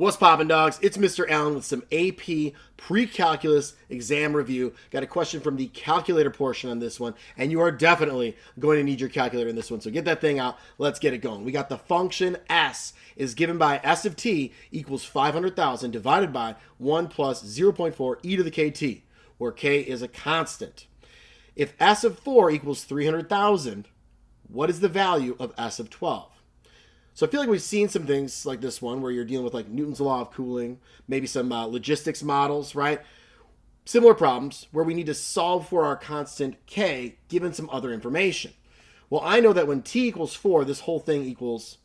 What's poppin', dogs? It's Mr. Allen with some AP Precalculus Exam review. Got a question from the calculator portion on this one, and you are definitely going to need your calculator in this one. So get that thing out. Let's get it going. We got the function s is given by s of t equals 500,000 divided by 1 plus 0.4 e to the kt, where k is a constant. If s of 4 equals 300,000, what is the value of s of 12? So I feel like we've seen some things like this one where you're dealing with like Newton's law of cooling, maybe some logistics models, right? Similar problems where we need to solve for our constant k given some other information. Well, I know that when t equals 4, this whole thing equals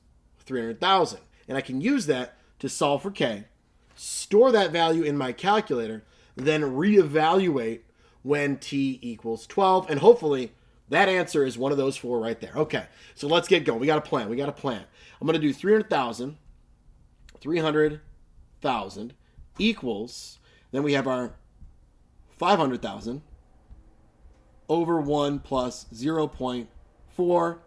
300,000. And I can use that to solve for k, store that value in my calculator, then reevaluate when t equals 12. And hopefully that answer is one of those 4 right there. Okay, so let's get going. We got a plan. I'm going to do 300,000 equals, then we have our 500,000 over 1 plus 0.4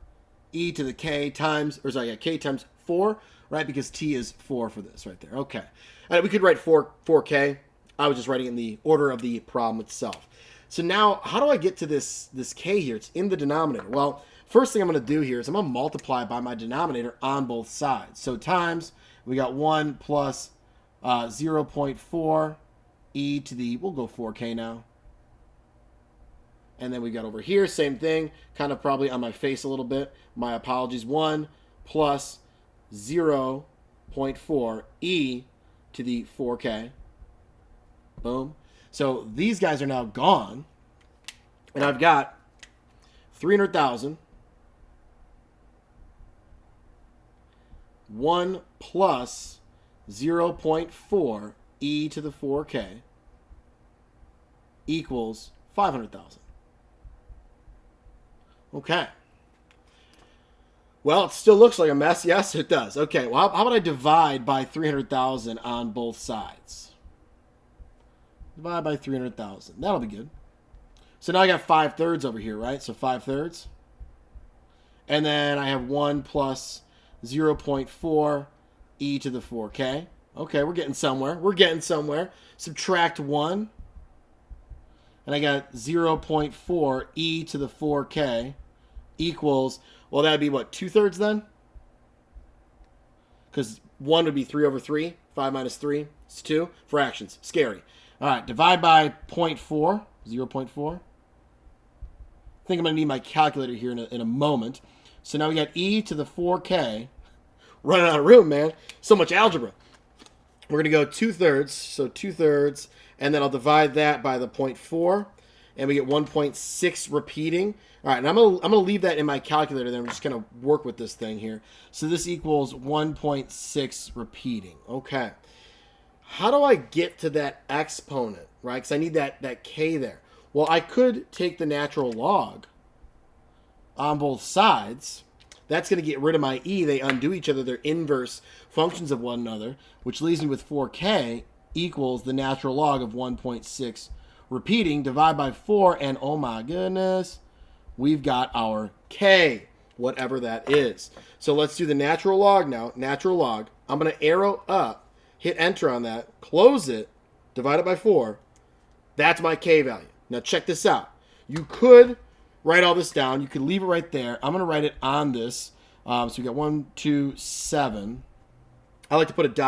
e to the k times, k times 4, right? Because t is 4 for this right there. Okay. And we could write 4k. I was just writing in the order of the problem itself. So now, how do I get to this k here? It's in the denominator. Well, first thing I'm going to do here is I'm going to multiply by my denominator on both sides. So times, we got 1 plus 0.4 e to the, we'll go 4k now. And then we got over here, same thing, kind of probably on my face a little bit. My apologies. 1 plus 0.4 e to the 4k. Boom. So these guys are now gone. And I've got 300,000. 1 plus 0.4 e to the 4k equals 500,000. Okay. Well, it still looks like a mess. Yes, it does. Okay, well, how about I divide by 300,000 on both sides? Divide by 300,000. That'll be good. So now I got 5/3 over here, right? So 5/3. And then I have 1 plus 0.4 e to the 4k. Okay, we're getting somewhere. Subtract 1. And I got 0.4 e to the 4k equals, well, that would be what, 2/3 then? Because 1 would be 3 over 3. 5 minus 3 is 2. Fractions. Scary. All right, divide by 0.4. 0.4. I think I'm going to need my calculator here in a moment. So now we got e to the 4k. Running out of room, man. So much algebra. We're going to go 2/3. So 2/3. And then I'll divide that by the 0.4. And we get 1.6 repeating. All right, and I'm gonna leave that in my calculator. Then we're just going to work with this thing here. So this equals 1.6 repeating. Okay. How do I get to that exponent, right? Because I need that k there. Well, I could take the natural log on both sides. That's going to get rid of my e. They undo each other. They're inverse functions of one another, which leaves me with 4k equals the natural log of 1.6 repeating. Divide by 4, and oh my goodness, we've got our k, whatever that is. So let's do the natural log now. Natural log. I'm going to arrow up. Hit enter on that, close it, divide it by 4. That's my k value. Now check this out. You could write all this down. You could leave it right there. I'm going to write it on this. So we got 1, 2, 7. I like to put a ...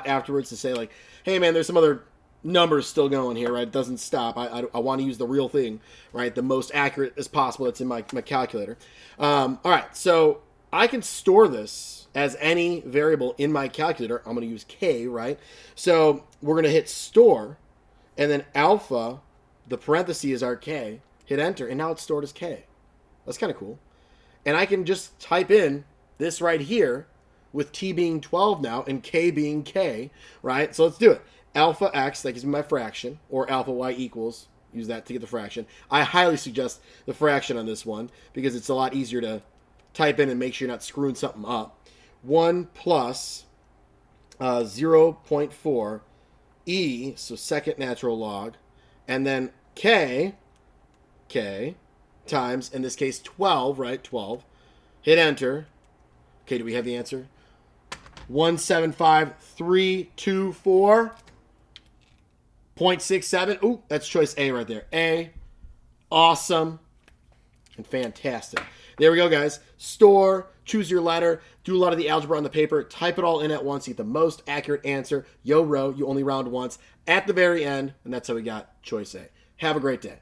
afterwards to say like, hey man, there's some other numbers still going here, right? It doesn't stop. I want to use the real thing, right? The most accurate as possible that's in my calculator. All right, so I can store this as any variable in my calculator. I'm going to use k, right? So we're going to hit store, and then alpha, the parenthesis is our k, hit enter, and now it's stored as k. That's kind of cool. And I can just type in this right here with t being 12 now and k being k, right? So let's do it. Alpha x, that gives me my fraction, or alpha y equals, use that to get the fraction. I highly suggest the fraction on this one because it's a lot easier to type in and make sure you're not screwing something up. 1 plus 0.4 e, so second natural log, and then k times, in this case, 12, right? 12. Hit enter. Okay, do we have the answer? 175,324.67. Ooh, that's choice A right there. A. Awesome and fantastic. There we go, guys. Store, choose your letter, do a lot of the algebra on the paper, type it all in at once, you get the most accurate answer. Yo, row, you only round once at the very end, and that's how we got choice A. Have a great day.